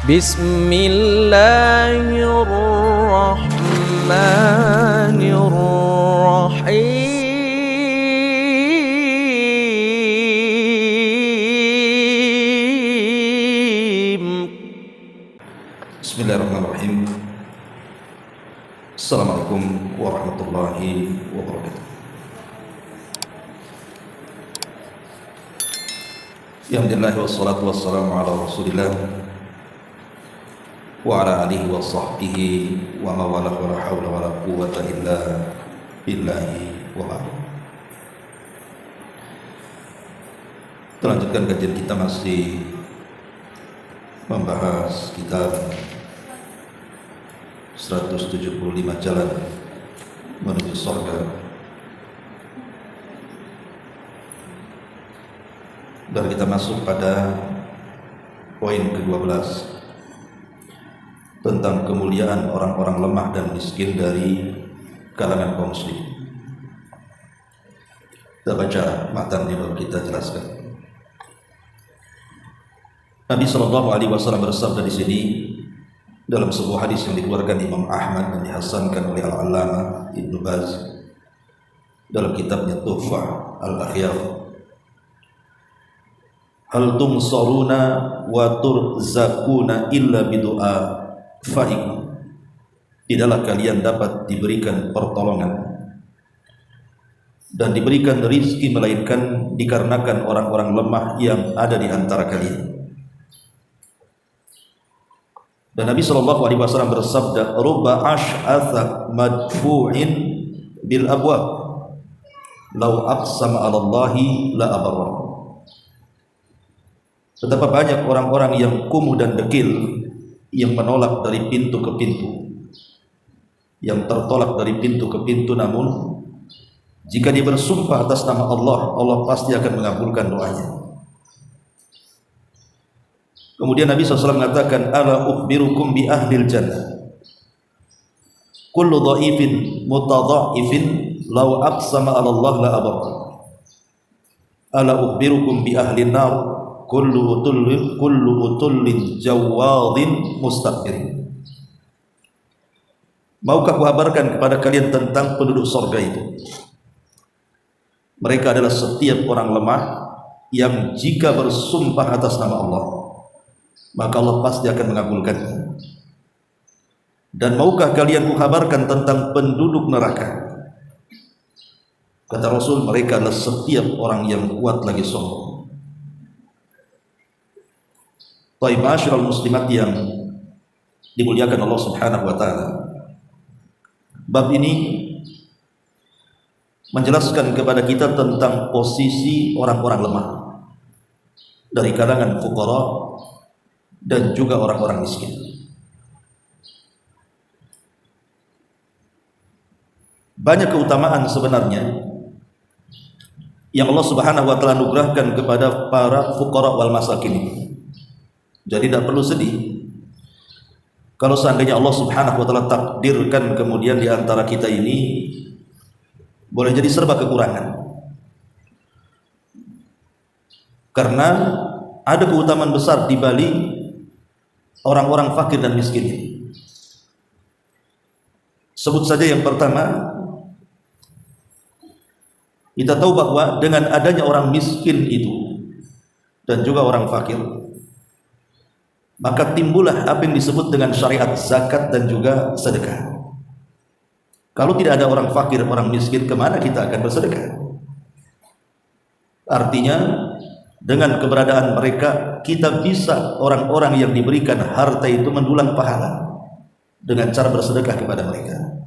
Bismillahirrahmanirrahim. Bismillahirrahmanirrahim. Assalamualaikum warahmatullahi wabarakatuh. Alhamdulillah wassalatu wassalamu ala rasulillah wa ala alihi wa sahbihi wa mawalah wa la hawla wa la quwwata illa billahi wa ba'du. Lanjutkan kajian kita, masih membahas kitab 175 jalan menuju surga, dan kita masuk pada poin ke-12 tentang kemuliaan orang-orang lemah dan miskin dari kalangan kaum muslim. Kita baca matan ini baru kita jelaskan. Nabi SAW bersabda di sini dalam sebuah hadis yang dikeluarkan Imam Ahmad dan dihasankan oleh Al-Allamah Ibnu Baz dalam kitabnya Tuhfah Al-Akhyar. Hal tumsaruna wa turzakuna illa bidu'a fa'ikum. Tidaklah kalian dapat diberikan pertolongan dan diberikan rizki melainkan dikarenakan orang-orang lemah yang ada di antara kalian. Dan Nabi SAW bersabda, "Rubba ash'atha madfu'in bil abwab, law aqsama 'ala Allahi la abarra." Betapa banyak orang-orang yang kumuh dan dekil, yang menolak dari pintu ke pintu, yang tertolak dari pintu ke pintu, namun jika dia bersumpah atas nama Allah, Allah pasti akan mengabulkan doanya. Kemudian Nabi SAW mengatakan, "Ala ukhbirukum bi ahlil jannah, kullu dha'ifin mutadha'ifin law aqsama 'ala Allah la abarra. Ala ukhbirukum bi ahlin nar, kullu utullin jawadin mustakbir." Maukah kuhabarkan kepada kalian tentang penduduk surga itu? Mereka adalah setiap orang lemah yang jika bersumpah atas nama Allah, maka Allah pasti akan mengabulkannya. Dan maukah kalian kuhabarkan tentang penduduk neraka? Kata Rasul, mereka adalah setiap orang yang kuat lagi sombong. Taib ma'asyiral muslimat yang dimuliakan Allah Subhanahu wa taala. Bab ini menjelaskan kepada kita tentang posisi orang-orang lemah dari kalangan fuqara dan juga orang-orang miskin. Banyak keutamaan sebenarnya yang Allah Subhanahu wa taala anugerahkan kepada para fuqara wal masakin ini. Jadi tidak perlu sedih kalau seandainya Allah Subhanahu wa taala takdirkan kemudian di antara kita ini boleh jadi serba kekurangan. Karena ada keutamaan besar di balik orang-orang fakir dan miskin ini. Sebut saja yang pertama, kita tahu bahwa dengan adanya orang miskin itu dan juga orang fakir, maka timbullah apa yang disebut dengan syariat zakat dan juga sedekah. Kalau tidak ada orang fakir, orang miskin, kemana kita akan bersedekah? Artinya dengan keberadaan mereka, kita bisa orang-orang yang diberikan harta itu mendulang pahala dengan cara bersedekah kepada mereka.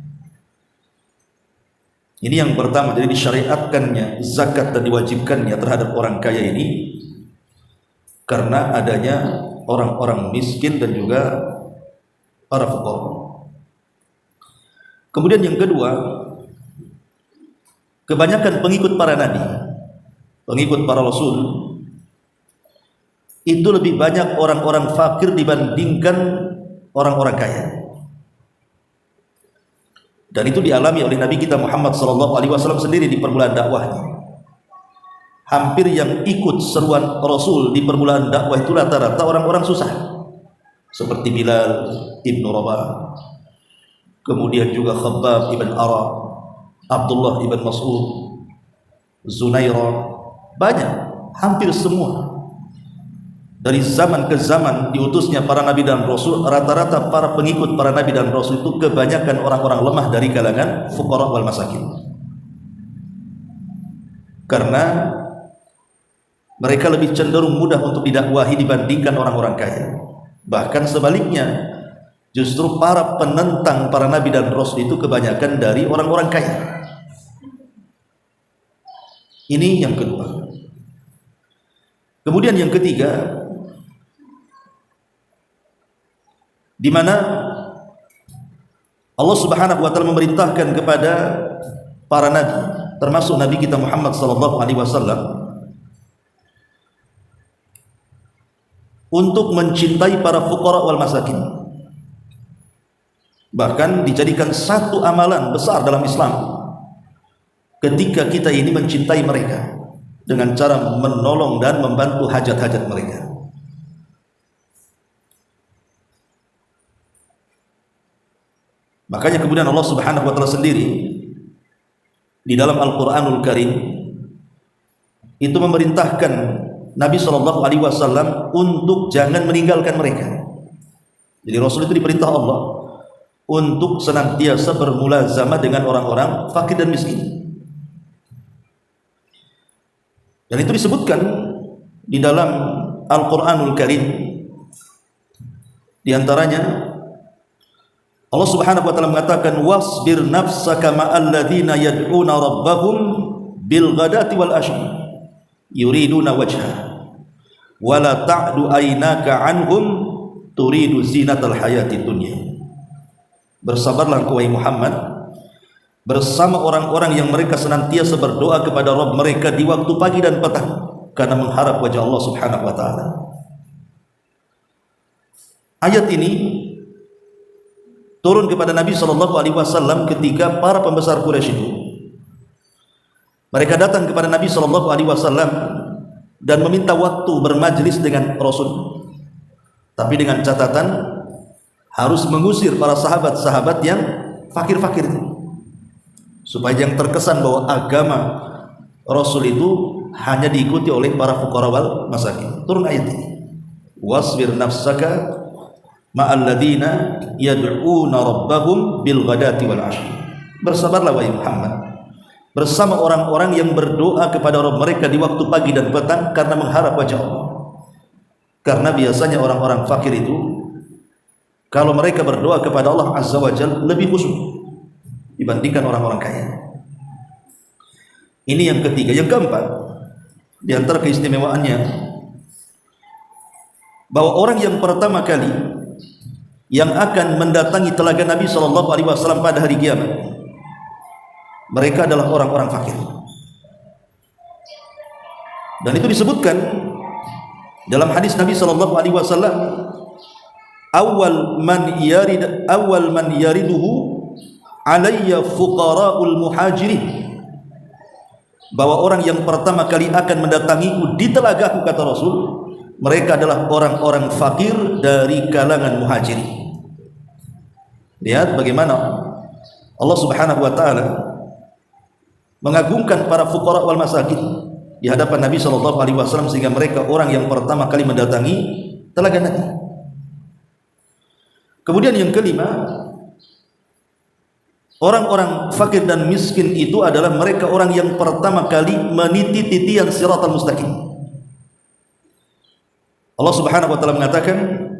Ini yang pertama. Jadi disyariatkannya zakat dan diwajibkannya terhadap orang kaya ini karena adanya orang-orang miskin dan juga para fuqara. Kemudian yang kedua, kebanyakan pengikut para nabi, pengikut para rasul, itu lebih banyak orang-orang fakir dibandingkan orang-orang kaya. Dan itu dialami oleh Nabi kita Muhammad SAW sendiri di permulaan dakwahnya. Hampir yang ikut seruan Rasul di permulaan dakwah itu rata-rata orang-orang susah, seperti Bilal ibn Rabah, kemudian juga Khabbab ibn Arab, Abdullah ibn Mas'ud, Zunairah, banyak, hampir semua. Dari zaman ke zaman diutusnya para nabi dan rasul, rata-rata para pengikut para nabi dan rasul itu kebanyakan orang-orang lemah dari kalangan fuqara wal masakin. Karena mereka lebih cenderung mudah untuk didakwahi dibandingkan orang-orang kaya. Bahkan sebaliknya, justru para penentang para nabi dan rasul itu kebanyakan dari orang-orang kaya. Ini yang kedua. Kemudian yang ketiga, di mana Allah Subhanahu wa taala memerintahkan kepada para nabi, termasuk nabi kita Muhammad sallallahu alaihi wasallam, untuk mencintai para fuqara wal masakin. Bahkan dijadikan satu amalan besar dalam Islam ketika kita ini mencintai mereka dengan cara menolong dan membantu hajat-hajat mereka. Makanya kemudian Allah Subhanahu wa taala sendiri di dalam Al-Qur'anul Karim itu memerintahkan Nabi sallallahu alaihi wasallam untuk jangan meninggalkan mereka. Jadi Rasul itu diperintah Allah untuk senantiasa bermulazamah dengan orang-orang fakir dan miskin. Dan itu disebutkan di dalam Al-Qur'anul Karim. Di antaranya Allah Subhanahu wa taala mengatakan wasbir nafsaka ma'al ladzina yad'una rabbahum bil ghadati wal ashi yuriduna wajha wala ta'du aynaka anhum turidu zinatal hayatid dunya. Bersabarlah engkau wahai Muhammad bersama orang-orang yang mereka senantiasa berdoa kepada Rabb mereka di waktu pagi dan petang karena mengharap wajah Allah Subhanahu wa taala. Ayat ini turun kepada Nabi sallallahu alaihi wasallam ketika para pembesar Quraisy itu mereka datang kepada Nabi sallallahu alaihi wasallam dan meminta waktu bermajlis dengan Rasul. Tapi dengan catatan harus mengusir para sahabat-sahabat yang fakir-fakir itu, supaya yang terkesan bahwa agama Rasul itu hanya diikuti oleh para fuqara wal masakin. Turun ayat ini. Wasbir nafsaka ma'al ladzina yad'una rabbahum bil ghadati wal 'ashi. Bersabarlah wahai Muhammad bersama orang-orang yang berdoa kepada Rabb mereka di waktu pagi dan petang karena mengharap wajah Allah. Karena biasanya orang-orang fakir itu kalau mereka berdoa kepada Allah Azza wa Jalla lebih khusyuk dibandingkan orang-orang kaya. Ini yang ketiga. Yang keempat, di antara keistimewaannya bahwa orang yang pertama kali yang akan mendatangi telaga Nabi sallallahu alaihi wasallam pada hari kiamat, mereka adalah orang-orang fakir. Dan itu disebutkan dalam hadis Nabi sallallahu alaihi wasallam, awal man yariduhu alayya fuqara'ul muhajirin, bahwa orang yang pertama kali akan mendatangiku di telagaku, kata Rasul, mereka adalah orang-orang fakir dari kalangan muhajirin. Lihat bagaimana Allah Subhanahu wa taala mengagungkan para fuqara wal masakin di hadapan Nabi sallallahu alaihi wasallam sehingga mereka orang yang pertama kali mendatangi telaga Nabi. Kemudian yang kelima, orang-orang fakir dan miskin itu adalah mereka orang yang pertama kali meniti titian siratal mustaqim. Allah Subhanahu wa taala mengatakan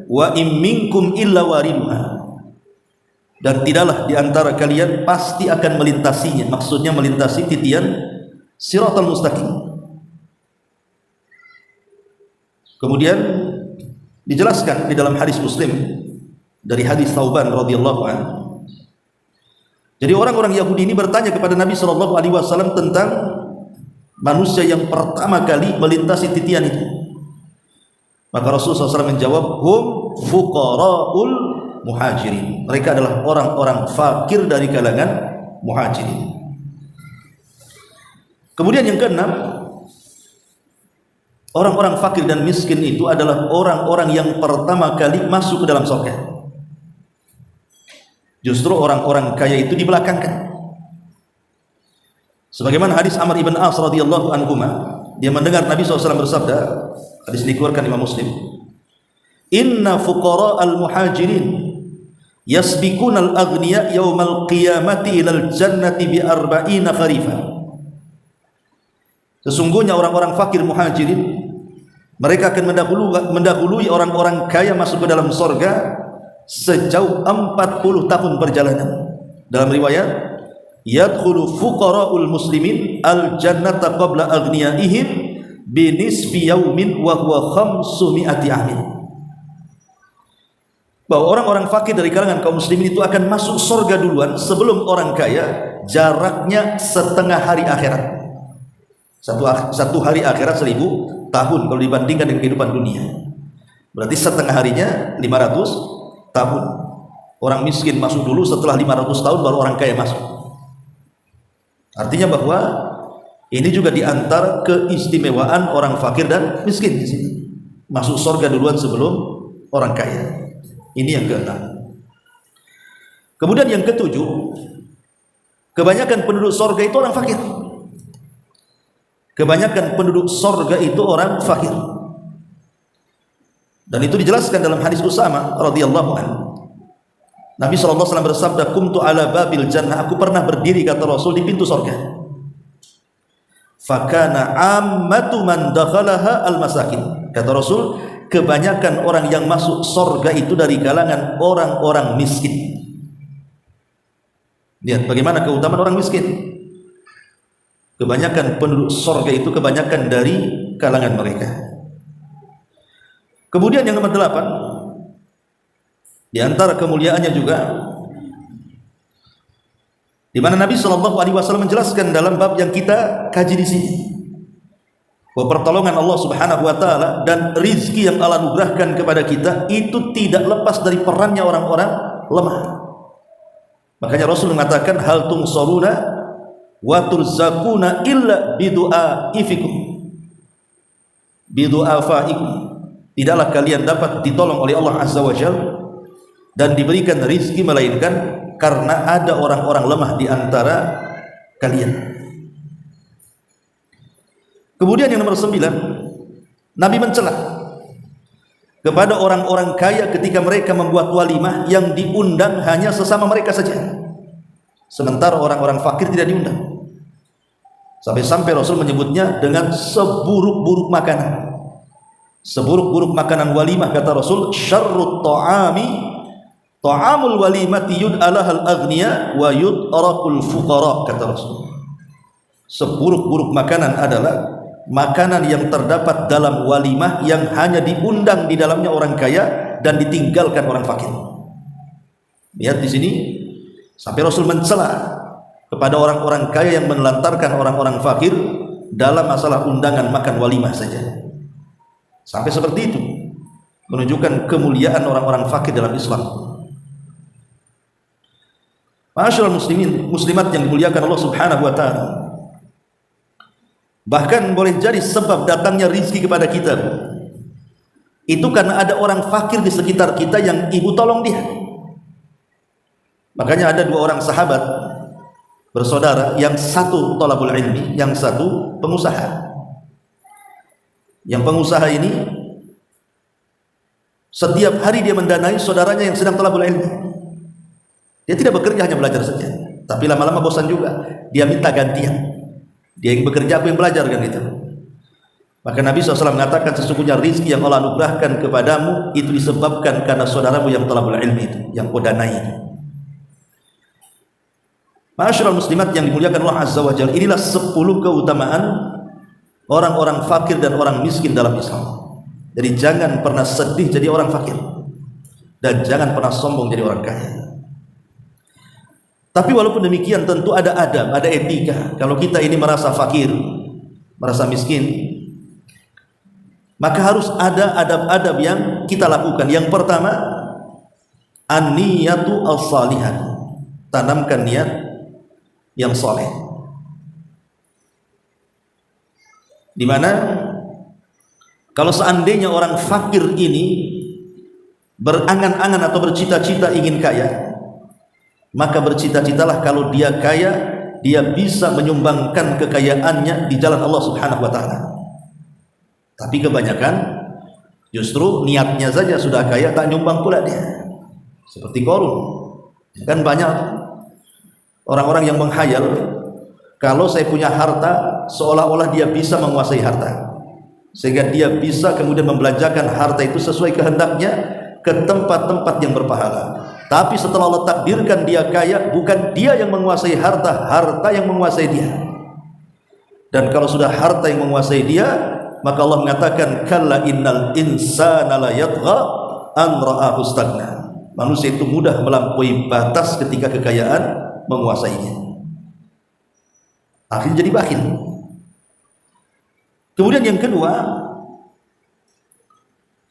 wa im minkum illa wariduha, dan tidaklah di antara kalian pasti akan melintasinya, maksudnya melintasi titian siratal mustaqim. Kemudian dijelaskan di dalam hadis Muslim dari hadis Thauban radhiyallahu anhu. Jadi orang-orang Yahudi ini bertanya kepada Nabi sallallahu alaihi wasallam tentang manusia yang pertama kali melintasi titian itu. Maka Rasulullah SAW menjawab, hum fuqara'ul muhajirin. Mereka adalah orang-orang fakir dari kalangan muhajirin. Kemudian yang keenam, Orang-orang fakir dan miskin itu adalah orang-orang yang pertama kali masuk ke dalam surga. Justru orang-orang kaya itu dibelakangkan. Sebagaimana hadis Amr ibn As radhiyallahu anhu, dia mendengar Nabi SAW bersabda, hadis dikeluarkan Imam Muslim, "Inna fuqara al-muhajirin yasbiquna al-aghniya yaumal qiyamati ilal jannati bi arba'ina kharifa." Sesungguhnya orang-orang fakir muhajirin, mereka akan mendahului orang-orang kaya masuk ke dalam surga sejauh 40 tahun perjalanan. Dalam riwayat, yadkhulu fuqara'ul muslimin al-jannata qabla aghniyaihim binisfi yaumin wa huwa 500 amin. Bahwa orang-orang fakir dari kalangan kaum muslimin itu akan masuk surga duluan sebelum orang kaya, jaraknya setengah hari akhirat. Satu hari akhirat 1000 tahun kalau dibandingkan dengan kehidupan dunia. Berarti setengah harinya 500 tahun. Orang miskin masuk dulu, setelah 500 tahun baru orang kaya masuk. Artinya bahwa ini juga diantara keistimewaan orang fakir dan miskin di sini. Masuk surga duluan sebelum orang kaya. Ini yang keenam. Kemudian yang ketujuh, kebanyakan penduduk surga itu orang fakir. Kebanyakan penduduk surga itu orang fakir. Dan itu dijelaskan dalam hadis Usama radhiyallahu anhu. Nabi SAW bersabda, "Kumtu ala babil jannah." Aku pernah berdiri, kata Rasul, di pintu surga. Fakana ammatu man dakhalaha al-masakin. Kata Rasul, kebanyakan orang yang masuk surga itu dari kalangan orang-orang miskin. Lihat bagaimana keutamaan orang miskin. Kebanyakan penduduk surga itu kebanyakan dari kalangan mereka. Kemudian yang nomor 8, di antara kemuliaannya juga, di mana Nabi SAW menjelaskan dalam bab yang kita kaji di sini, bahwa pertolongan Allah Subhanahu wa taala dan rizki yang Allah anugerahkan kepada kita itu tidak lepas dari perannya orang-orang lemah. Makanya Rasul mengatakan, hal tungsaruna wa turzakuna illa bidu'aifikum, bidu'afaikum. Tidaklah kalian dapat ditolong oleh Allah Azza wa Jalla dan diberikan rizki melainkan karena ada orang-orang lemah di antara kalian. Kemudian yang nomor 9, Nabi mencela kepada orang-orang kaya ketika mereka membuat walimah yang diundang hanya sesama mereka saja, sementara orang-orang fakir tidak diundang. Sampai-sampai Rasul menyebutnya dengan seburuk-buruk makanan. Seburuk-buruk makanan walimah, kata Rasul, syarrut ta'ami ta'amul walimati yud'alahal aghniya wa yud'arakul fuqara, kata Rasul. Seburuk-buruk makanan adalah makanan yang terdapat dalam walimah yang hanya diundang di dalamnya orang kaya dan ditinggalkan orang fakir. Lihat di sini sampai Rasul mencela kepada orang-orang kaya yang menelantarkan orang-orang fakir dalam masalah undangan makan walimah saja. Sampai seperti itu, menunjukkan kemuliaan orang-orang fakir dalam Islam. Ma'asyiral muslimin, muslimat yang dimuliakan Allah Subhanahu wa taala. Bahkan boleh jadi sebab datangnya rizki kepada kita itu karena ada orang fakir di sekitar kita yang ibu tolong dia. Makanya ada 2 orang sahabat bersaudara, yang satu thalabul ilmi, yang satu pengusaha. Yang pengusaha ini setiap hari dia mendanai saudaranya yang sedang thalabul ilmi. Dia tidak bekerja, hanya belajar saja. Tapi lama-lama bosan juga, dia minta gantian. Dia yang bekerja, aku yang belajar, kan itu. Maka Nabi SAW mengatakan, sesungguhnya rizki yang Allah anugerahkan kepadamu itu disebabkan karena saudaramu yang thalabul ilmi itu, yang kau danai itu. Ma'asyiral muslimat yang dimuliakan Allah Azza wa Jalla, inilah 10 keutamaan orang-orang fakir dan orang miskin dalam Islam. Jadi jangan pernah sedih jadi orang fakir, dan jangan pernah sombong jadi orang kaya. Tapi walaupun demikian tentu ada adab, ada etika. Kalau kita ini merasa fakir, merasa miskin, maka harus ada adab-adab yang kita lakukan. Yang pertama, an-niyatu as-salihah. Tanamkan niat yang soleh, di mana Kalau seandainya orang fakir ini berangan-angan atau bercita-cita ingin kaya, maka bercita-citalah kalau dia kaya, dia bisa menyumbangkan kekayaannya di jalan Allah Subhanahu wa taala. Tapi kebanyakan justru niatnya saja sudah kaya, tak nyumbang pula dia. Seperti Qarun. Kan banyak orang-orang yang menghayal kalau saya punya harta, seolah-olah dia bisa menguasai harta, sehingga dia bisa kemudian membelanjakan harta itu sesuai kehendaknya ke tempat-tempat yang berpahala. Tapi setelah Allah takdirkan dia kaya, bukan dia yang menguasai harta, harta yang menguasai dia. Dan kalau sudah harta yang menguasai dia, maka Allah mengatakan kalla innal insana la yatgha an ra'ahu istaghna. Manusia itu mudah melampaui batas ketika kekayaan menguasainya, akhirnya jadi bakhil. Kemudian yang kedua,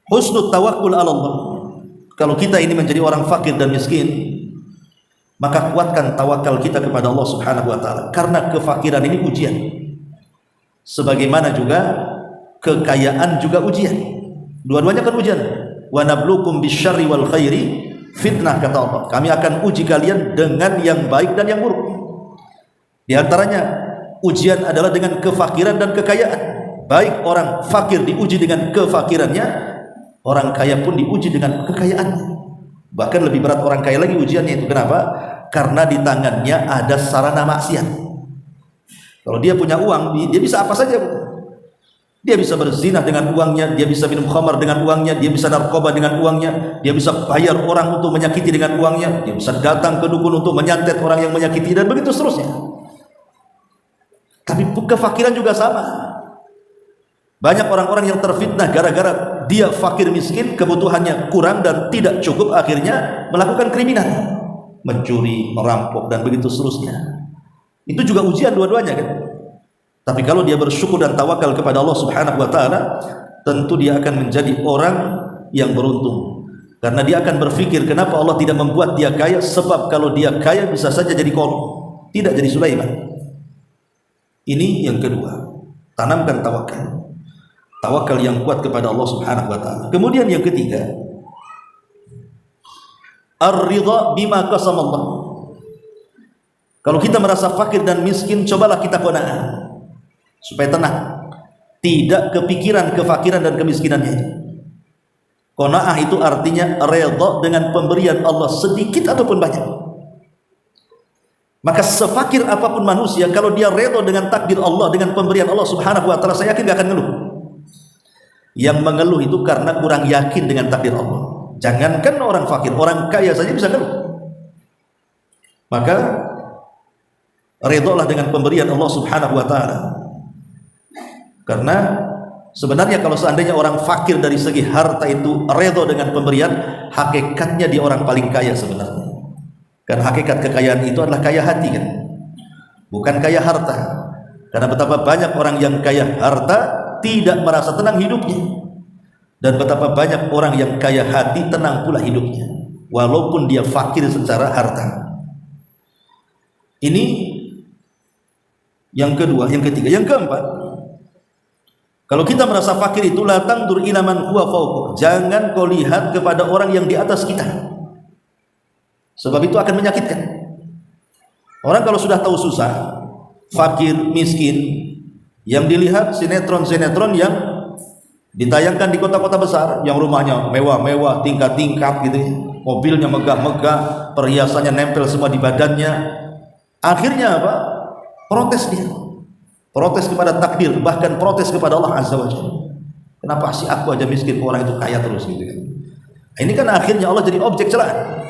husnul tawakkul ala Allah. Kalau kita ini menjadi orang fakir dan miskin, maka kuatkan tawakal kita kepada Allah Subhanahu wa taala, karena kefakiran ini ujian. Sebagaimana juga kekayaan juga ujian. Dua-duanya kan ujian. Wa nabluukum bisyarri wal khairi fitnah, kata Allah. Kami akan uji kalian dengan yang baik dan yang buruk. Di antaranya ujian adalah dengan kefakiran dan kekayaan. Baik orang fakir diuji dengan kefakirannya, orang kaya pun diuji dengan kekayaannya. Bahkan lebih berat orang kaya lagi ujiannya itu. Kenapa? Karena di tangannya ada sarana maksiat. Kalau dia punya uang, dia bisa apa saja. Dia bisa berzina dengan uangnya, dia bisa minum khamar dengan uangnya, dia bisa narkoba dengan uangnya, dia bisa bayar orang untuk menyakiti dengan uangnya, dia bisa datang ke dukun untuk menyantet orang yang menyakiti, dan begitu seterusnya. Tapi kefakiran juga sama. Banyak orang-orang yang terfitnah gara-gara dia fakir miskin, kebutuhannya kurang dan tidak cukup, akhirnya melakukan kriminal, mencuri, merampok, dan begitu seterusnya. Itu juga ujian dua-duanya kan. Tapi kalau dia bersyukur dan tawakal kepada Allah Subhanahu wa taala, tentu dia akan menjadi orang yang beruntung. Karena dia akan berpikir, kenapa Allah tidak membuat dia kaya? Sebab kalau dia kaya bisa saja jadi Qarun, tidak jadi Sulaiman. Ini yang kedua, tanamkan tawakal. Tawakal yang kuat kepada Allah Subhanahu wa taala. Kemudian yang ketiga, ar-ridha bima qasama Allah. Kalau kita merasa fakir dan miskin, cobalah kita qanaah supaya tenang, tidak kepikiran kefakiran dan kemiskinannya. Qanaah itu artinya redha dengan pemberian Allah, sedikit ataupun banyak. Maka sefakir apapun manusia, kalau dia redha dengan takdir Allah, dengan pemberian Allah Subhanahu wa taala, saya yakin gak akan ngeluh. Yang mengeluh itu karena kurang yakin dengan takdir Allah. Jangankan orang fakir, orang kaya saja bisa ngeluh. Maka redhalah dengan pemberian Allah Subhanahu wa taala. Karena sebenarnya kalau seandainya orang fakir dari segi harta itu redha dengan pemberian, hakikatnya dia orang paling kaya sebenarnya. Karena hakikat kekayaan itu adalah kaya hati kan, bukan kaya harta. Karena betapa banyak orang yang kaya harta tidak merasa tenang hidupnya, dan betapa banyak orang yang kaya hati tenang pula hidupnya walaupun dia fakir secara harta. Ini yang kedua. Yang ketiga, yang keempat, kalau kita merasa fakir itu, la tangdur ila man huwa fawqa, jangan kau lihat kepada orang yang di atas kita, sebab itu akan menyakitkan. Orang kalau sudah tahu susah, fakir, miskin, yang dilihat sinetron-sinetron yang ditayangkan di kota-kota besar, yang rumahnya mewah-mewah, tingkat-tingkat gitu, mobilnya megah-megah, perhiasannya nempel semua di badannya. Akhirnya apa? Protes dia. Protes kepada takdir, bahkan protes kepada Allah Azza wa Jalla. Kenapa sih aku aja miskin, orang itu kaya terus gitu kan. Ini kan akhirnya Allah jadi objek celaan.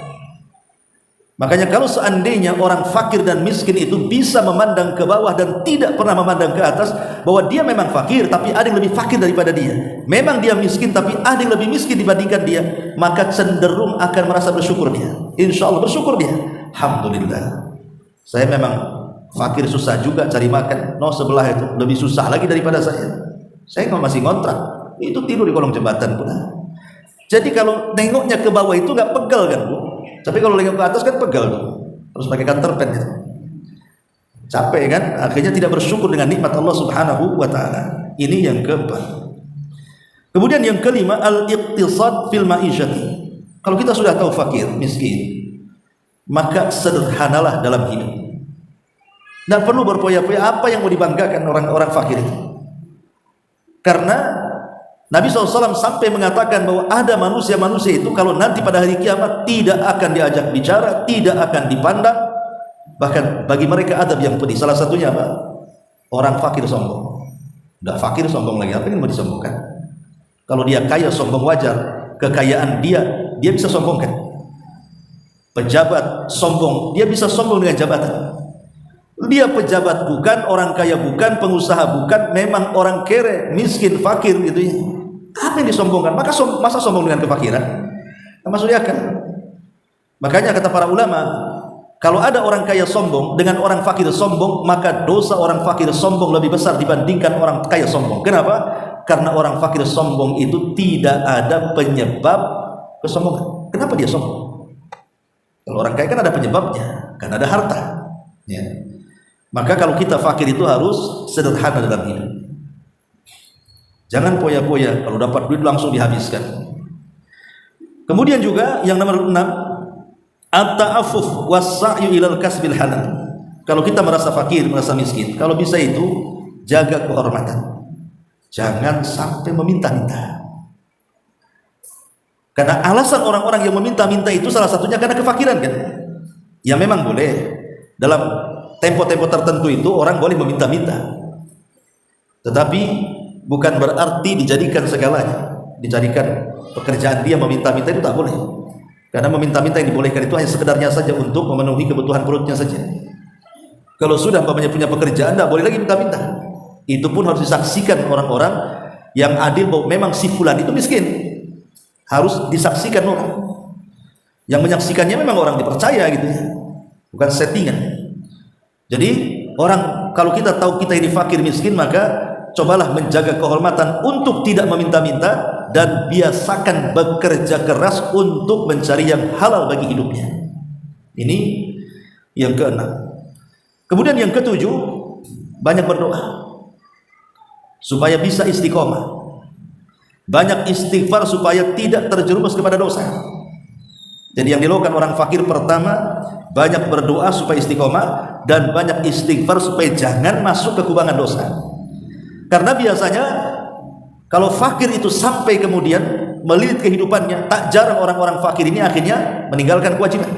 Makanya kalau seandainya orang fakir dan miskin itu bisa memandang ke bawah dan tidak pernah memandang ke atas, bahwa dia memang fakir tapi ada yang lebih fakir daripada dia, memang dia miskin tapi ada yang lebih miskin dibandingkan dia, maka cenderung akan merasa bersyukur dia. Insya Allah bersyukur dia. Alhamdulillah, saya memang fakir, susah juga cari makan, sebelah itu lebih susah lagi daripada saya masih ngontrak, itu tidur di kolong jembatan pula. Jadi kalau nengoknya ke bawah itu nggak pegal kan Bu, tapi kalau nengok ke atas kan pegal tuh, harus pakai counterpart gitu. Capek kan, akhirnya tidak bersyukur dengan nikmat Allah Subhanahu wa taala. Ini yang keempat. Kemudian yang kelima, al-iqtisad fil ma'isyati. Kalau kita sudah tahu fakir, miskin, maka sederhanalah dalam hidup. Tidak perlu berpoya-poya apa yang mau dibanggakan orang-orang fakir itu. Karena Nabi SAW sampai mengatakan bahwa ada manusia-manusia itu kalau nanti pada hari kiamat tidak akan diajak bicara, tidak akan dipandang, bahkan bagi mereka adab yang pedih. Salah satunya apa? Orang fakir sombong. Udah fakir sombong lagi, apa yang mau disombongkan? Kalau dia kaya sombong wajar, kekayaan dia bisa sombongkan. Pejabat sombong, dia bisa sombong dengan jabatan. Dia pejabat bukan, orang kaya bukan, pengusaha bukan, memang orang kere, miskin, fakir gitu ya. Apa yang disombongkan? Masa sombong dengan kefakiran? Nah, maksudnya kan? Makanya kata para ulama, kalau ada orang kaya sombong dengan orang fakir sombong, maka dosa orang fakir sombong lebih besar dibandingkan orang kaya sombong. Kenapa? Karena orang fakir sombong itu tidak ada penyebab kesombongan. Kenapa dia sombong? Kalau orang kaya kan ada penyebabnya, kan ada harta. Ya. Maka kalau kita fakir itu harus sederhana dalam hidup. Jangan poya-poya, kalau dapat duit langsung dihabiskan. Kemudian juga yang nomor 6, at-ta'affuf was-sa'yu ilal kasbil halal. Kalau kita merasa fakir, merasa miskin, kalau bisa itu jaga kehormatan. Jangan sampai meminta-minta. Karena alasan orang-orang yang meminta-minta itu salah satunya karena kefakiran kan. Ya memang boleh. Dalam tempo-tempo tertentu itu orang boleh meminta-minta, tetapi bukan berarti dijadikan segalanya, dijadikan pekerjaan dia meminta-minta, itu tak boleh. Karena meminta-minta yang dibolehkan itu hanya sekedarnya saja untuk memenuhi kebutuhan perutnya saja. Kalau sudah punya pekerjaan, tak boleh lagi minta-minta. Itu pun harus disaksikan orang-orang yang adil bahwa memang si fulan itu miskin, harus disaksikan orang. Yang menyaksikannya memang orang dipercaya gitu ya, bukan settingan. Jadi orang, kalau kita tahu kita ini fakir miskin, maka cobalah menjaga kehormatan untuk tidak meminta-minta dan biasakan bekerja keras untuk mencari yang halal bagi hidupnya. Ini yang keenam. Kemudian yang ketujuh, banyak berdoa supaya bisa istiqomah. Banyak istighfar supaya tidak terjerumus kepada dosa. Jadi yang dilakukan orang fakir pertama, banyak berdoa supaya istiqomah dan banyak istighfar supaya jangan masuk ke kubangan dosa. Karena biasanya kalau fakir itu sampai kemudian melilit kehidupannya, tak jarang orang-orang fakir ini akhirnya meninggalkan kewajiban.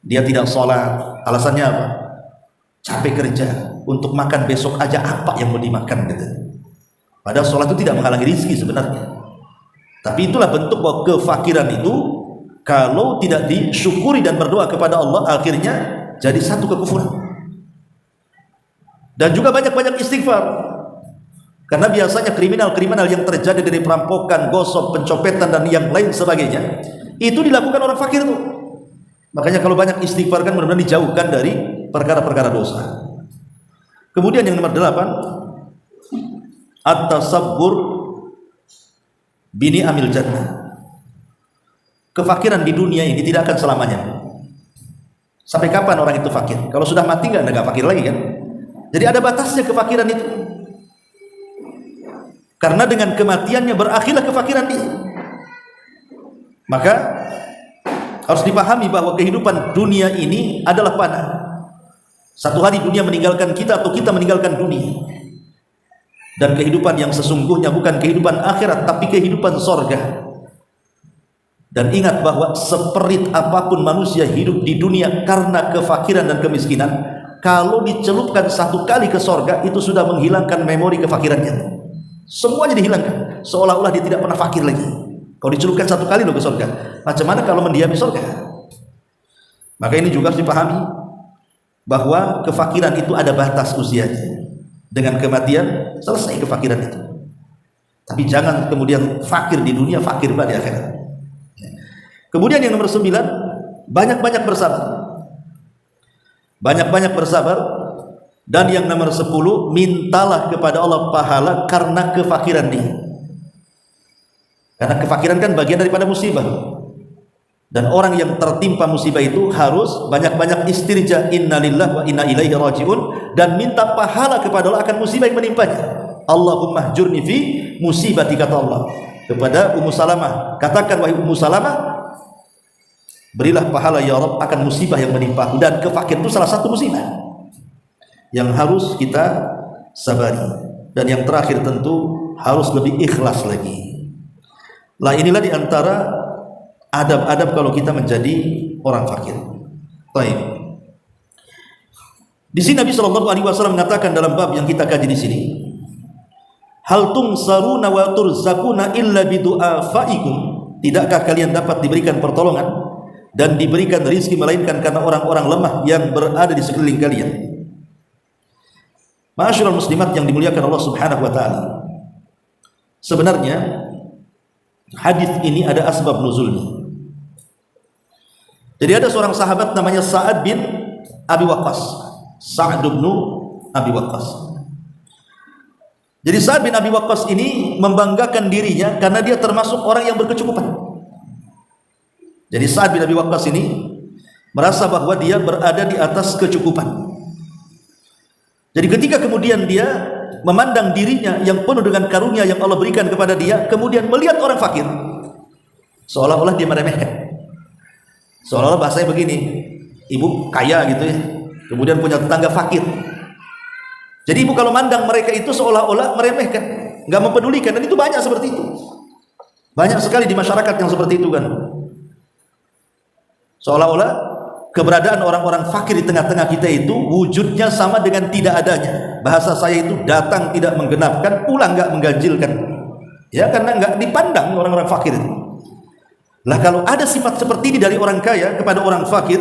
Dia tidak sholat, alasannya apa? Capek kerja, untuk makan besok aja apa yang mau dimakan gitu. Padahal sholat itu tidak menghalangi rezeki sebenarnya. Tapi itulah bentuk bahwa kefakiran itu kalau tidak disyukuri dan berdoa kepada Allah, akhirnya jadi satu kekufuran. Dan juga banyak-banyak istighfar. Karena biasanya kriminal-kriminal yang terjadi dari perampokan, gosok, pencopetan dan yang lain sebagainya, itu dilakukan orang fakir itu. Makanya kalau banyak istighfar kan benar-benar dijauhkan dari perkara-perkara dosa. Kemudian yang nomor 8, at-tasabbur bini amil jannah. Kefakiran di dunia ini tidak akan selamanya. Sampai kapan orang itu fakir? Kalau sudah mati nggak fakir lagi kan? Jadi ada batasnya kefakiran itu. Karena dengan kematiannya berakhirlah kefakiran dia. Maka harus dipahami bahwa kehidupan dunia ini adalah fana. Satu hari dunia meninggalkan kita atau kita meninggalkan dunia. Dan kehidupan yang sesungguhnya bukan kehidupan akhirat, tapi kehidupan sorga. Dan ingat bahwa seperit apapun manusia hidup di dunia karena kefakiran dan kemiskinan, kalau dicelupkan satu kali ke sorga, itu sudah menghilangkan memori kefakirannya. Semuanya dihilangkan, seolah-olah dia tidak pernah fakir lagi. Kalau dicelupkan satu kali loh ke sorga, macam mana kalau mendiami sorga? Maka ini juga harus dipahami bahwa kefakiran itu ada batas usianya. Dengan kematian selesai kefakiran itu. Tapi jangan kemudian fakir di dunia, fakir di akhirat. Kemudian yang nomor 9, banyak-banyak bersabar. Banyak-banyak bersabar. Dan yang nomor 10, mintalah kepada Allah pahala karena kefakiran dia. Karena kefakiran kan bagian daripada musibah. Dan orang yang tertimpa musibah itu harus banyak-banyak istirja, innalillahi wa inna ilaihi rajiun, dan minta pahala kepada Allah akan musibah yang menimpanya. Allahumma hjurni fi musibati, kata Allah kepada Ummu Salamah, katakan wahai Ummu Salamah, berilah pahala ya Rabb akan musibah yang menimpa. Dan kefakiran itu salah satu musibah yang harus kita sabari. Dan yang terakhir tentu harus lebih ikhlas lagi. Lah inilah diantara adab-adab kalau kita menjadi orang fakir. Baik. Di sini Nabi Shallallahu Alaihi Wasallam mengatakan dalam bab yang kita kaji di sini, hal tungsaruna wa turzakuna illa bidu'afaikum, tidakkah kalian dapat diberikan pertolongan dan diberikan rizki melainkan karena orang-orang lemah yang berada di sekeliling kalian. Ma'asyiral muslimat yang dimuliakan Allah Subhanahu wa taala. Sebenarnya hadis ini ada asbab nuzulnya. Jadi ada seorang sahabat namanya Sa'ad bin Abi Waqqas. Sa'ad bin Abi Waqqas. Jadi Sa'ad bin Abi Waqqas ini membanggakan dirinya karena dia termasuk orang yang berkecukupan. Jadi Sa'ad bin Abi Waqqas ini merasa bahwa dia berada di atas kecukupan. Jadi ketika kemudian dia memandang dirinya yang penuh dengan karunia yang Allah berikan kepada dia, kemudian melihat orang fakir, seolah-olah dia meremehkan. Seolah-olah bahasanya begini, ibu kaya gitu ya, kemudian punya tetangga fakir. Jadi ibu kalau mandang mereka itu seolah-olah meremehkan, nggak mempedulikan, dan itu banyak seperti itu. Banyak sekali di masyarakat yang seperti itu kan. Seolah-olah keberadaan orang-orang fakir di tengah-tengah kita itu wujudnya sama dengan tidak adanya. Bahasa saya itu datang tidak menggenapkan, pulang nggak mengganjilkan. Ya, karena nggak dipandang orang-orang fakir itu. Lah kalau ada sifat seperti ini dari orang kaya kepada orang fakir,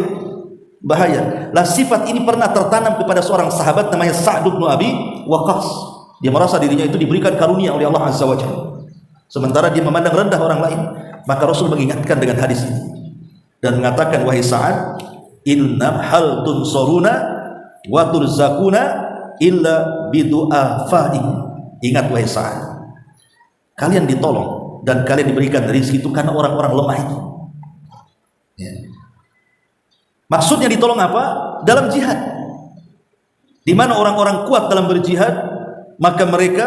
bahaya. Lah sifat ini pernah tertanam kepada seorang sahabat namanya Sa'd bin Abi Waqqas. Dia merasa dirinya itu diberikan karunia oleh Allah Azza wa Jalla, sementara dia memandang rendah orang lain. Maka Rasul mengingatkan dengan hadis ini dan mengatakan, wahai Sa'ad, inna hal tunsuruna wa turzakuna illa bidu'afaikum. Ingat wahai Sa'ad, kalian ditolong dan kalian diberikan rezeki itu karena orang-orang lemah itu. Ya. Maksudnya ditolong apa? Dalam jihad. Di mana orang-orang kuat dalam berjihad, maka mereka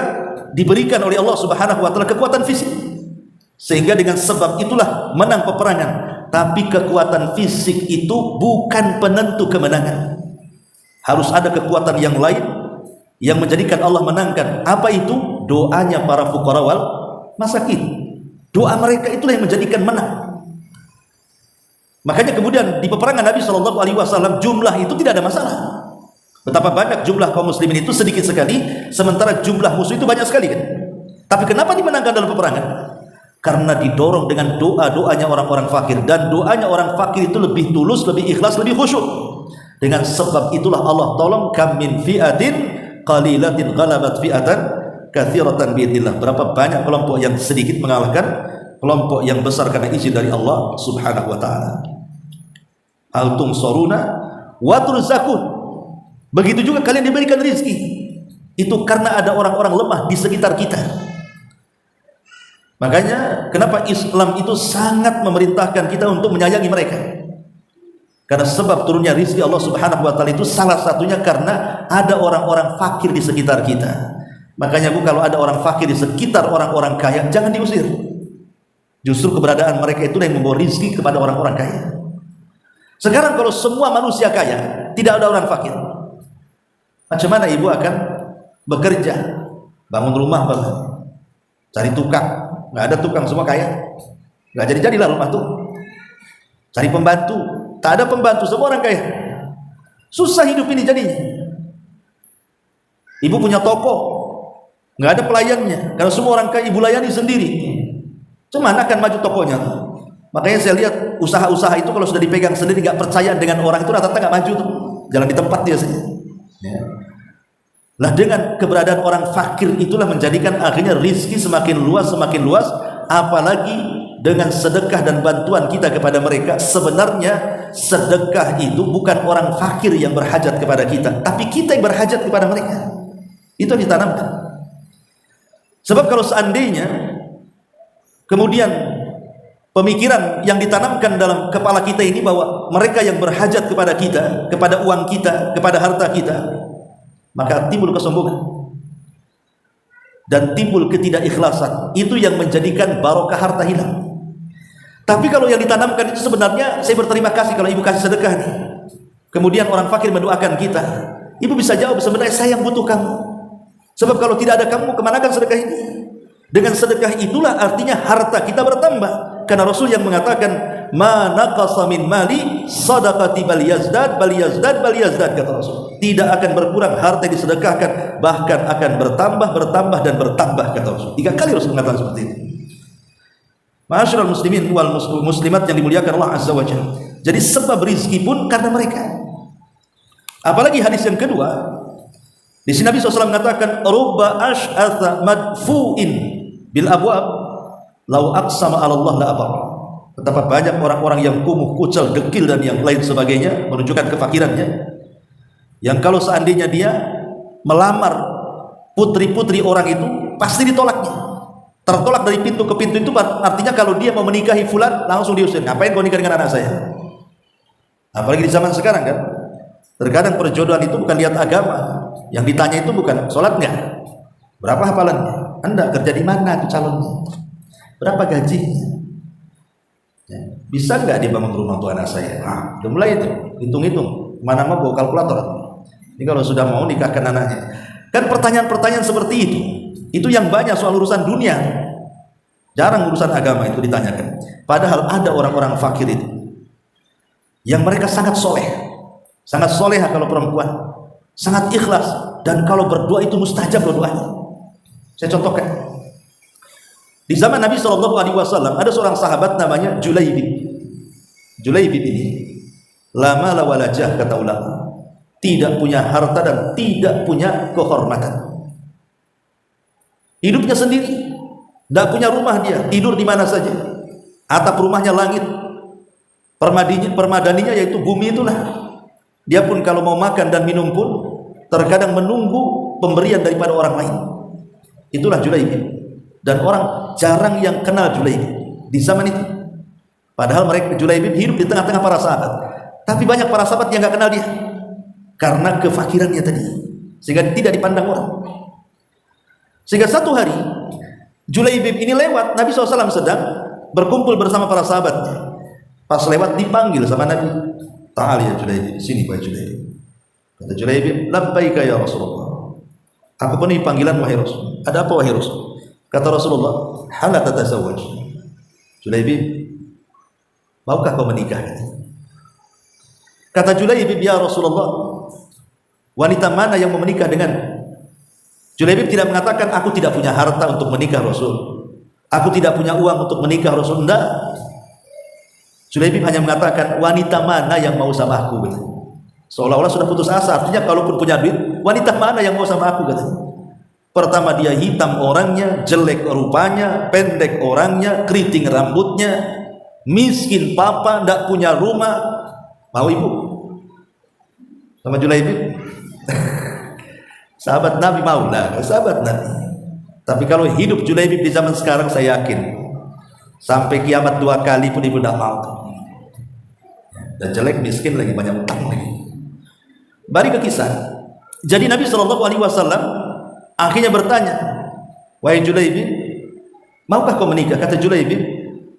diberikan oleh Allah Subhanahu wa taala kekuatan fisik. Sehingga dengan sebab itulah menang peperangan. Tapi kekuatan fisik itu bukan penentu kemenangan. Harus ada kekuatan yang lain yang menjadikan Allah menangkan. Apa itu? Doanya para fuqara wal masakin. Doa mereka itulah yang menjadikan menang. Makanya kemudian di peperangan Nabi Shallallahu Alaihi Wasallam jumlah itu tidak ada masalah. Betapa banyak jumlah kaum muslimin itu sedikit sekali, sementara jumlah musuh itu banyak sekali kan. Tapi kenapa dimenangkan dalam peperangan? Karena didorong dengan doa-doanya orang-orang fakir, dan doanya orang fakir itu lebih tulus, lebih ikhlas, lebih khusyuk. Dengan sebab itulah Allah tolong, kam min fi'atin qalilatin ghalabat fi'atan katsiratan biidznillah. Berapa banyak kelompok yang sedikit mengalahkan kelompok yang besar karena izin dari Allah Subhanahu wa taala. Hal tungsaruna wa turzakun. Begitu juga kalian diberikan rezeki. Itu karena ada orang-orang lemah di sekitar kita. Makanya kenapa Islam itu sangat memerintahkan kita untuk menyayangi mereka. Karena sebab turunnya rezeki Allah Subhanahu wa taala itu salah satunya karena ada orang-orang fakir di sekitar kita. Makanya Bu, kalau ada orang fakir di sekitar orang-orang kaya, jangan diusir. Justru keberadaan mereka itu yang membawa rezeki kepada orang-orang kaya. Sekarang kalau semua manusia kaya, tidak ada orang fakir, macam mana ibu akan bekerja, bangun rumah, cari tukang? Nggak ada tukang, semua kaya, nggak jadi-jadilah rumah tuh. Cari pembantu, tak ada pembantu, semua orang kaya. Susah hidup ini jadinya. Ibu punya toko, nggak ada pelayannya, karena semua orang kaya ibu layani sendiri. Cuman akan maju tokonya. Makanya saya lihat usaha-usaha itu kalau sudah dipegang sendiri, nggak percaya dengan orang itu, rata-rata nggak maju tuh, jalan di tempat dia saja. Ya. Nah, dengan keberadaan orang fakir itulah menjadikan akhirnya rizki semakin luas, apalagi dengan sedekah dan bantuan kita kepada mereka. Sebenarnya sedekah itu bukan orang fakir yang berhajat kepada kita, tapi kita yang berhajat kepada mereka. Itu yang ditanamkan. Sebab kalau seandainya kemudian pemikiran yang ditanamkan dalam kepala kita ini bahwa mereka yang berhajat kepada kita, kepada uang kita, kepada harta kita, maka timbul kesombongan. dan timbul ketidakikhlasan, itu yang menjadikan barokah harta hilang. Tapi kalau yang ditanamkan itu sebenarnya, saya berterima kasih kalau ibu kasih sedekah nih, kemudian orang fakir mendoakan kita, ibu bisa jawab, sebenarnya saya yang butuh kamu, sebab kalau tidak ada kamu, kemanakan sedekah ini? Dengan sedekah itulah artinya harta kita bertambah, karena Rasul yang mengatakan ma naqasa min mali sadaqati bal yazdad kata Rasul. Tidak akan berkurang harta yang disedekahkan, bahkan akan bertambah dan bertambah kata Rasul. 3 kali Rasul mengatakan seperti itu. Ma'asyiral muslimin wal muslimat yang dimuliakan Allah Azza wa Jalla. Jadi sebab rizki pun karena mereka. Apalagi hadis yang kedua, di sini Nabi SAW mengatakan rubba ash'atha madfu'in bil abwab law aqsama 'ala Allah la abar. Betapa banyak orang-orang yang kumuh, kucel, dekil dan yang lain sebagainya, menunjukkan kefakirannya, yang kalau seandainya dia melamar putri-putri orang itu pasti ditolaknya. Tertolak dari pintu ke pintu itu artinya kalau dia mau menikahi fulan langsung diusir. Ngapain kau nikah dengan anak saya? Apalagi di zaman sekarang kan, terkadang perjodohan itu bukan lihat agama, yang ditanya itu bukan sholat nggak, berapa hafalannya, Anda kerja di mana tuh calonnya, berapa gajinya, ya, bisa nggak dia bangun rumah untuk anak saya? Nah, udah mulai itu hitung-hitung, mana mau bawa kalkulator. Ini kalau sudah mau nikahkan anaknya, kan pertanyaan-pertanyaan seperti itu yang banyak soal urusan dunia, jarang urusan agama itu ditanyakan. Padahal ada orang-orang fakir itu yang mereka sangat soleha kalau perempuan, sangat ikhlas, dan kalau berdoa itu mustajab doanya. Saya contohkan, di zaman Nabi SAW ada seorang sahabat namanya Julaibib ini lama lawalajah, kata ulama, tidak punya harta dan tidak punya kehormatan, hidupnya sendiri, tidak punya rumah, dia tidur di mana saja, atap rumahnya langit, permadaninya yaitu bumi itulah. Dia pun kalau mau makan dan minum pun terkadang menunggu pemberian daripada orang lain. Itulah Julaibib, dan orang jarang yang kenal Julaibib di zaman itu. Padahal mereka Julaibib hidup di tengah-tengah para sahabat, tapi banyak para sahabat yang nggak kenal dia karena kefakirannya tadi, sehingga tidak dipandang orang. Sehingga satu hari Julaibib ini lewat, Nabi SAW sedang berkumpul bersama para sahabatnya. Pas lewat dipanggil sama Nabi, ta'al ya Julaibib, sini Pak Julaibib. Kata Julaibib, labbaika ya Rasulullah, aku penuhi panggilan wahai Rasul. Ada apa wahai Rasul? Kata Rasulullah, hala tatasawwaj. Julaibib, maukah kau menikah? Kata Julaibib, ya Rasulullah, wanita mana yang mau menikah dengan? Julaibib tidak mengatakan aku tidak punya harta untuk menikah Rasul, aku tidak punya uang untuk menikah Rasul. Enggak. Julaibib hanya mengatakan wanita mana yang mau sama aku, gitu. Seolah-olah sudah putus asa, artinya kalaupun punya duit, wanita mana yang mau sama aku, gitu. Pertama dia hitam orangnya, jelek rupanya, pendek orangnya, keriting rambutnya, miskin papa, tidak punya rumah, mau ibu sama Julaibib? Sahabat Nabi mau lah, sahabat Nabi. Tapi kalau hidup Julaibib di zaman sekarang, saya yakin sampai kiamat 2 kali pun ibu tidak mau. Dan jelek, miskin lagi, banyak utang lagi. Balik ke kisah. Jadi Nabi SAW akhirnya bertanya, wahai Julaibib, maukah kau menikah? Kata Julaibib,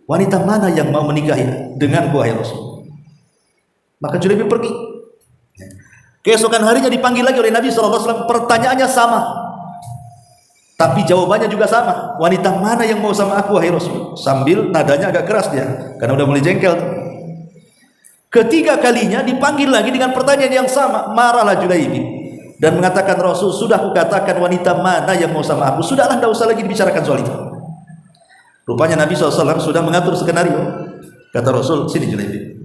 wanita mana yang mau menikahi denganku wahai Rasul? Maka Julaibib pergi. Keesokan harinya dipanggil lagi oleh Nabi SAW, pertanyaannya sama, tapi jawabannya juga sama. Wanita mana yang mau sama aku wahai Rasul? Sambil nadanya agak keras dia, karena udah mulai jengkel. Ketiga kalinya dipanggil lagi dengan pertanyaan yang sama. Marahlah Julaibib dan mengatakan, Rasul, sudah aku katakan wanita mana yang mau sama aku, sudahlah, tidak usah lagi dibicarakan soal itu. Rupanya Nabi SAW sudah mengatur skenario. Kata Rasul, sini Julaibib,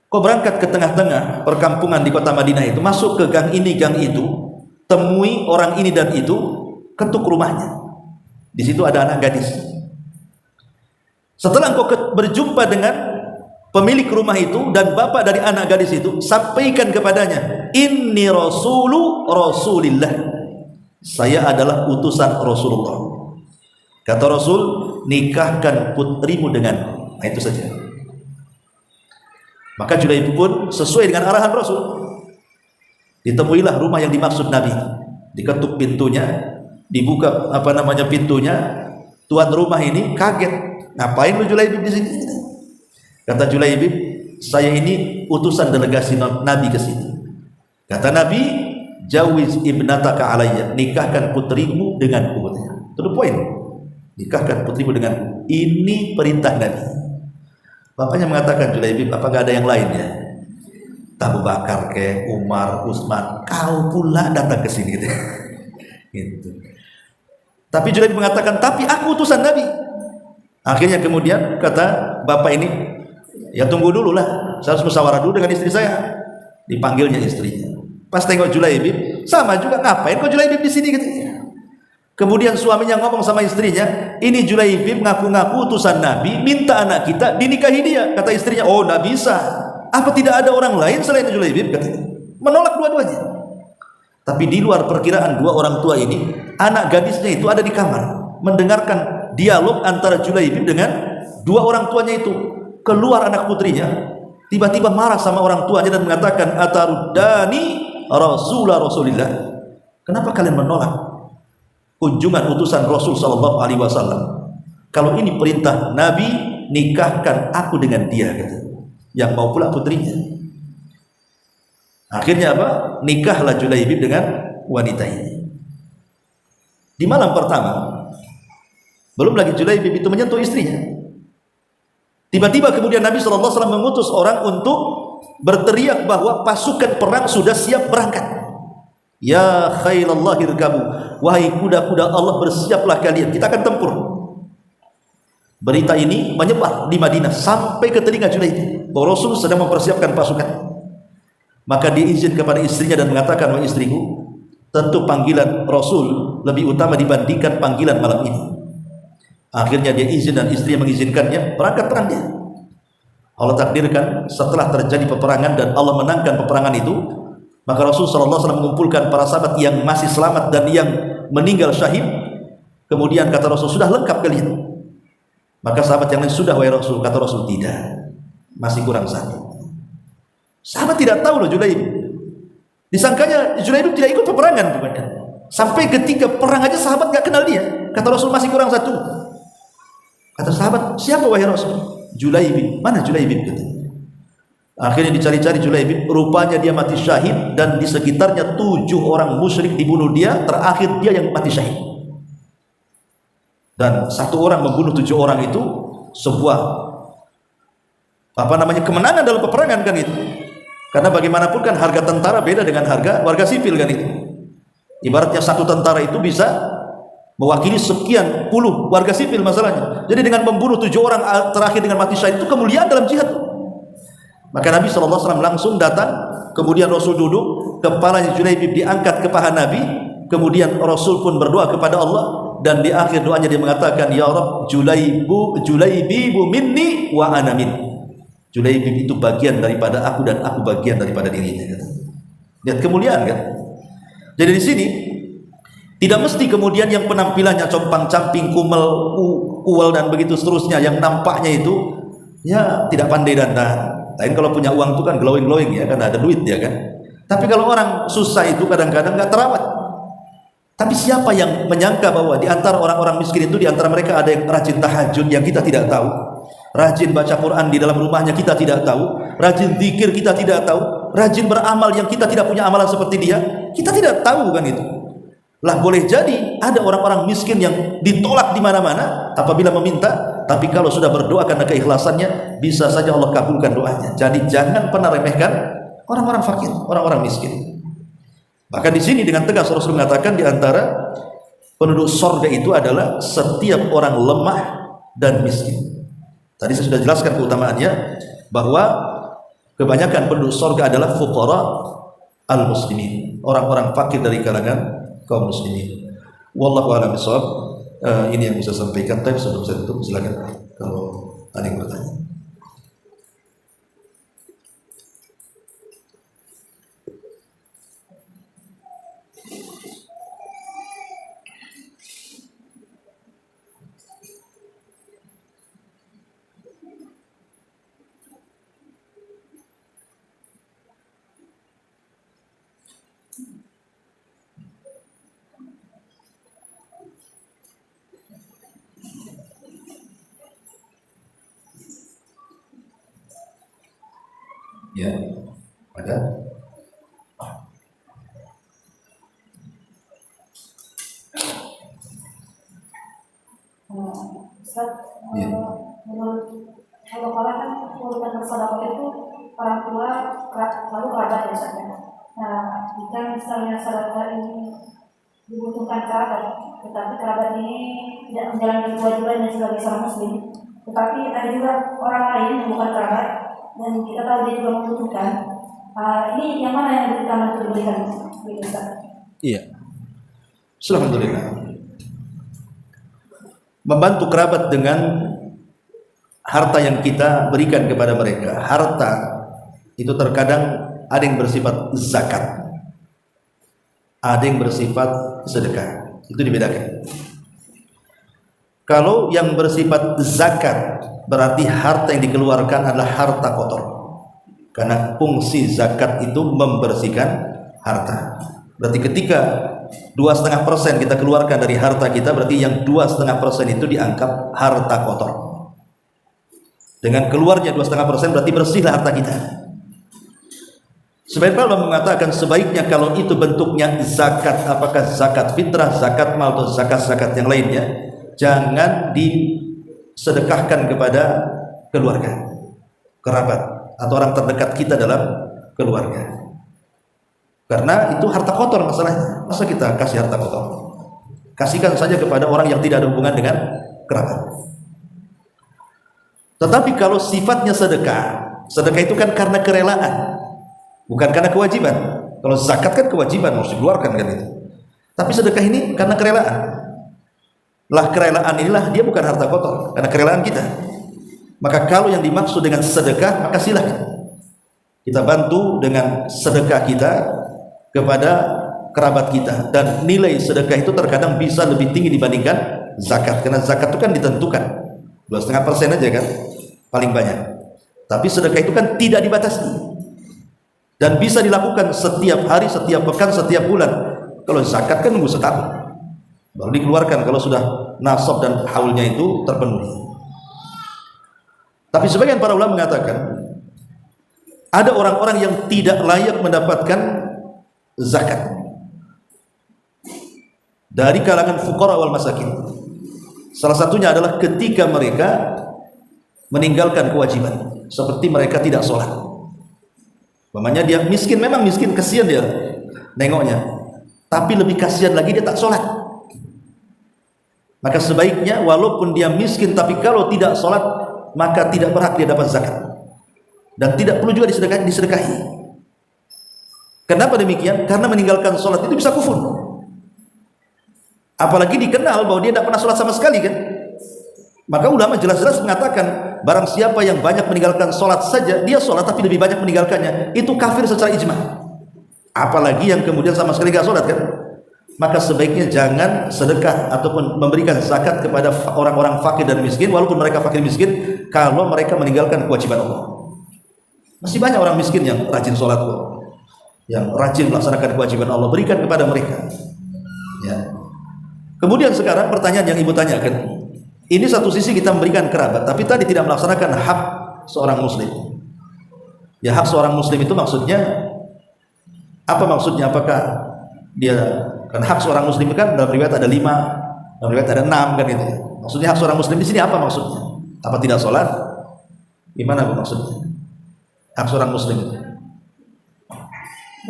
kau berangkat ke tengah-tengah perkampungan di kota Madinah itu, masuk ke gang ini, gang itu, temui orang ini dan itu, ketuk rumahnya. Di situ ada anak gadis. Setelah engkau berjumpa dengan pemilik rumah itu dan bapak dari anak gadis itu, sampaikan kepadanya, inni rasulillah, saya adalah utusan Rasulullah. Kata Rasul, nikahkan putrimu denganku. Nah, itu saja. Maka Julaibib pun sesuai dengan arahan Rasul. Ditemuilah rumah yang dimaksud Nabi, diketuk pintunya, Dibuka pintunya, tuan rumah ini kaget. Ngapain lu Julaibib di sini? Kata Julaibib, saya ini utusan delegasi Nabi ke sini. Kata Nabi, jawiz ibnataka alayya, nikahkan putrimu denganku. Itu the point. Nikahkan putrimu denganku. Ini perintah Nabi. Bapaknya mengatakan, Julaibib, apakah ada yang lain ya? Abu Bakar ke Umar, Utsman, kau pula datang ke sini gitu. Tapi Julaibib mengatakan, tapi aku utusan Nabi. Akhirnya kemudian kata bapak ini, ya tunggu dulu lah, saya harus musyawarah dulu dengan istri saya. Dipanggilnya istrinya. Pas tengok Julaibib, sama juga, ngapain kok Julaibib di sini gitu. Kemudian suaminya ngomong sama istrinya, ini Julaibib ngaku-ngaku utusan Nabi, minta anak kita dinikahi dia. Kata istrinya, oh enggak bisa. Apa tidak ada orang lain selain Julaibib? Katanya. Menolak dua-duanya. Tapi di luar perkiraan dua orang tua ini, anak gadisnya itu ada di kamar mendengarkan dialog antara Julaibib dengan dua orang tuanya itu. Keluar anak putrinya, tiba-tiba marah sama orang tuanya dan mengatakan, ataruddani Rasulillah. Kenapa kalian menolak kunjungan utusan Rasul sallallahu alaihi wasallam? Kalau ini perintah Nabi, nikahkan aku dengan dia, kata. Yang mau pula putrinya. Akhirnya apa? Nikahlah Julaibib dengan wanita ini. Di malam pertama, belum lagi Julaibib itu menyentuh istrinya, tiba-tiba kemudian Nabi SAW mengutus orang untuk berteriak bahwa pasukan perang sudah siap berangkat. Ya khailallahi irkabu, wahai kuda-kuda Allah, bersiaplah kalian, kita akan tempur. Berita ini menyebar di Madinah sampai ke telinga Julaibib bahwa Rasul sedang mempersiapkan pasukan. Maka dia izin kepada istrinya dan mengatakan, wahai istriku, tentu panggilan Rasul lebih utama dibandingkan panggilan malam ini. Akhirnya dia izin dan istrinya mengizinkannya, berangkat perang dia. Allah takdirkan setelah terjadi peperangan dan Allah menangkan peperangan itu, maka Rasul SAW mengumpulkan para sahabat yang masih selamat dan yang meninggal syahid. Kemudian kata Rasul, sudah lengkap kalian? Maka sahabat yang lain, sudah wahai Rasul. Kata Rasul, tidak, masih kurang satu. Sahabat tidak tahu loh Julaibib. Disangkanya Julaibib tidak ikut peperangan. Sampai ketika perang aja sahabat gak kenal dia. Kata Rasul, masih kurang satu. Kata sahabat, siapa wahai Rasul? Julaibib. Mana Julaibib? Akhirnya dicari-cari Julaibib, rupanya dia mati syahid dan di sekitarnya 7 orang musyrik dibunuh dia, terakhir dia yang mati syahid. Dan 1 orang membunuh 7 orang itu sebuah kemenangan dalam peperangan kan itu. Karena bagaimanapun kan harga tentara beda dengan harga warga sipil kan itu. Ibaratnya 1 tentara itu bisa mewakili sekian puluh warga sipil masalahnya. Jadi dengan membunuh 7 orang terakhir dengan mati syahid itu kemuliaan dalam jihad. Maka Nabi SAW langsung datang, kemudian Rasul duduk, kepalanya Julaibib diangkat ke paha Nabi, kemudian Rasul pun berdoa kepada Allah. Dan di akhir doanya dia mengatakan, ya Rabb, Julaibibu minni wa ana min. Julaibib itu bagian daripada aku dan aku bagian daripada dirinya. Lihat kemuliaan kan? Jadi di sini tidak mesti kemudian yang penampilannya compang-camping, kuel dan begitu seterusnya, yang nampaknya itu ya tidak pandai dandan. Lain kalau punya uang itu kan glowing ya, karena ada duit ya kan. Tapi kalau orang susah itu kadang-kadang nggak terawat. Tapi siapa yang menyangka bahwa di antara orang-orang miskin itu, di antara mereka ada yang rajin tahajud yang kita tidak tahu, rajin baca Quran di dalam rumahnya kita tidak tahu, rajin zikir kita tidak tahu, rajin beramal yang kita tidak punya amalan seperti dia, kita tidak tahu kan itu. Lah boleh jadi ada orang-orang miskin yang ditolak di mana-mana apabila meminta, tapi kalau sudah berdoa karena keikhlasannya, bisa saja Allah kabulkan doanya. Jadi jangan pernah remehkan orang-orang fakir, orang-orang miskin. Bahkan di sini dengan tegas Rasul mengatakan di antara penduduk surga itu adalah setiap orang lemah dan miskin. Tadi saya sudah jelaskan keutamaannya bahwa kebanyakan penduduk surga adalah fuqara al-muslimin, orang-orang fakir dari kalangan kaum muslimin. Wallahu a'lam bishawab. Ini yang bisa saya sampaikan. Tapi sebelum saya tutup, silakan kalau ada yang bertanya. Ya, ada. Ustaz, Ya. menurut kalau kan urutan bersedekah itu orang tua lalu kerabat ya Ustaz. Nah, jika misalnya sedekah ini dibutuhkan kerabat, tetapi kerabat ini tidak menjalankan kewajibannya sebagai seorang muslim, tetapi ada juga orang lain yang bukan kerabat dan kita tahu dia juga membutuhkan. Ini yang mana yang lebih utama untuk diberikan? Gitu, Ustaz. Iya. Alhamdulillah. Membantu kerabat dengan harta yang kita berikan kepada mereka. Harta itu terkadang ada yang bersifat zakat, ada yang bersifat sedekah. Itu dibedakan. Kalau yang bersifat zakat berarti harta yang dikeluarkan adalah harta kotor, karena fungsi zakat itu membersihkan harta. Berarti ketika 2,5% kita keluarkan dari harta kita, berarti yang 2,5% itu dianggap harta kotor. Dengan keluarnya 2,5% berarti bersihlah harta kita. Sebagian ulama mengatakan sebaiknya kalau itu bentuknya zakat, apakah zakat fitrah, zakat mal atau zakat-zakat yang lainnya, jangan disedekahkan kepada keluarga, kerabat atau orang terdekat kita dalam keluarga. Karena itu harta kotor masalahnya. Masa kita kasih harta kotor? Kasihkan saja kepada orang yang tidak ada hubungan dengan kerabat. Tetapi kalau sifatnya sedekah, sedekah itu kan karena kerelaan, bukan karena kewajiban. Kalau zakat kan kewajiban, harus dikeluarkan kan itu. Tapi sedekah ini karena kerelaan. Lah kerelaan inilah dia bukan harta kotor, karena kerelaan kita. Maka kalau yang dimaksud dengan sedekah, maka silakan kita bantu dengan sedekah kita kepada kerabat kita, dan nilai sedekah itu terkadang bisa lebih tinggi dibandingkan zakat, karena zakat itu kan ditentukan 2,5% aja kan paling banyak, tapi sedekah itu kan tidak dibatasi dan bisa dilakukan setiap hari, setiap pekan, setiap bulan. Kalau zakat kan nunggu setahun baru dikeluarkan kalau sudah nasab dan haulnya itu terpenuhi. Tapi sebagian para ulama mengatakan ada orang-orang yang tidak layak mendapatkan zakat dari kalangan fuqara wal masakin. Salah satunya adalah ketika mereka meninggalkan kewajiban, seperti mereka tidak sholat. Umpamanya dia miskin, memang miskin, kasihan dia nengoknya, tapi lebih kasihan lagi dia tak sholat. Maka sebaiknya walaupun dia miskin, tapi kalau tidak sholat maka tidak berhak dia dapat zakat, dan tidak perlu juga disedekahi. Kenapa demikian? Karena meninggalkan sholat itu bisa kufur. Apalagi dikenal bahwa dia tidak pernah sholat sama sekali kan. Maka ulama jelas-jelas mengatakan barang siapa yang banyak meninggalkan sholat saja, dia sholat tapi lebih banyak meninggalkannya, itu kafir secara ijma. Apalagi yang kemudian sama sekali tidak sholat kan. Maka sebaiknya jangan sedekah ataupun memberikan zakat kepada orang-orang fakir dan miskin, walaupun mereka fakir miskin, kalau mereka meninggalkan kewajiban Allah. Masih banyak orang miskin yang rajin sholat, yang rajin melaksanakan kewajiban Allah, berikan kepada mereka. Ya. Kemudian sekarang pertanyaan yang ibu tanyakan, ini satu sisi kita memberikan kerabat, tapi tadi tidak melaksanakan hak seorang muslim. Ya, hak seorang muslim itu maksudnya apa? Maksudnya apakah dia, kan hak seorang muslim kan dalam riwayat ada 5, dalam riwayat ada 6 kan itu. Maksudnya hak seorang muslim di sini apa maksudnya? Apa tidak sholat? Gimana bu maksudnya? Hak seorang muslim itu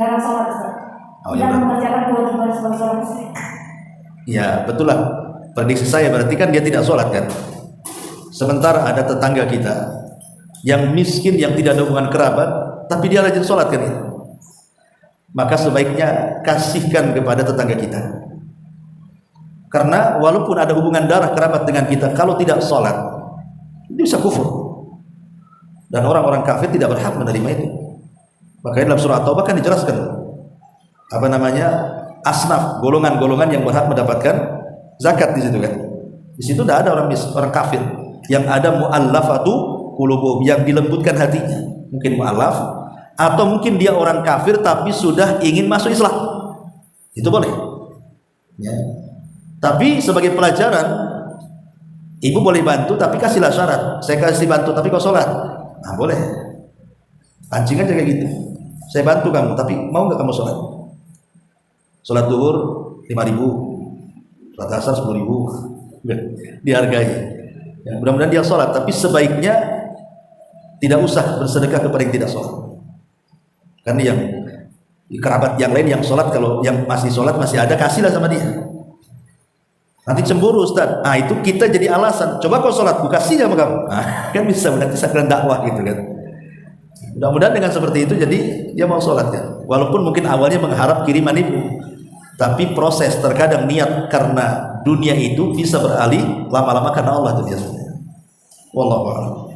Dalam sholat, Ustaz. Tidak mengerjakan kewajiban sebagai seorang muslim. Ya, betul lah. Prediksi saya berarti kan dia tidak sholat kan. Sementara ada tetangga kita yang miskin, yang tidak ada hubungan kerabat, tapi dia rajin sholat kan itu. Maka sebaiknya kasihkan kepada tetangga kita. Karena walaupun ada hubungan darah kerabat dengan kita, kalau tidak sholat, itu bisa kufur. Dan orang-orang kafir tidak berhak menerima itu. Makanya dalam surah At-Taubah kan dijelaskan apa namanya, asnaf, golongan-golongan yang berhak mendapatkan zakat di situ kan. Di situ tidak ada orang kafir, yang ada mu'allafatu qulubuhum, yang dilembutkan hatinya. Mungkin mu'allaf, atau mungkin dia orang kafir tapi sudah ingin masuk Islam, itu boleh. Ya. Tapi sebagai pelajaran, ibu boleh bantu, tapi kasihlah syarat. Saya kasih bantu, tapi kau sholat. Nah boleh. Pancing aja kayak gitu. Saya bantu kamu, tapi mau nggak kamu sholat? Sholat duhur 5.000, sholat asar 10.000, dihargai. Ya, mudah-mudahan dia sholat, tapi sebaiknya tidak usah bersedekah kepada yang tidak sholat. Karena yang kerabat yang lain yang sholat, kalau yang masih sholat masih ada, kasihlah sama dia. Nanti cemburu Ustaz. Ah, itu kita jadi alasan. Coba kau sholat, ku kasih sama kamu. Ah, kan bisa nanti sakran dakwah gitu kan. Mudah-mudahan dengan seperti itu jadi dia mau sholat kan. Walaupun mungkin awalnya mengharap kiriman itu, tapi proses terkadang niat karena dunia itu bisa beralih lama-lama karena Allah itu biasanya. Wallahu a'lam.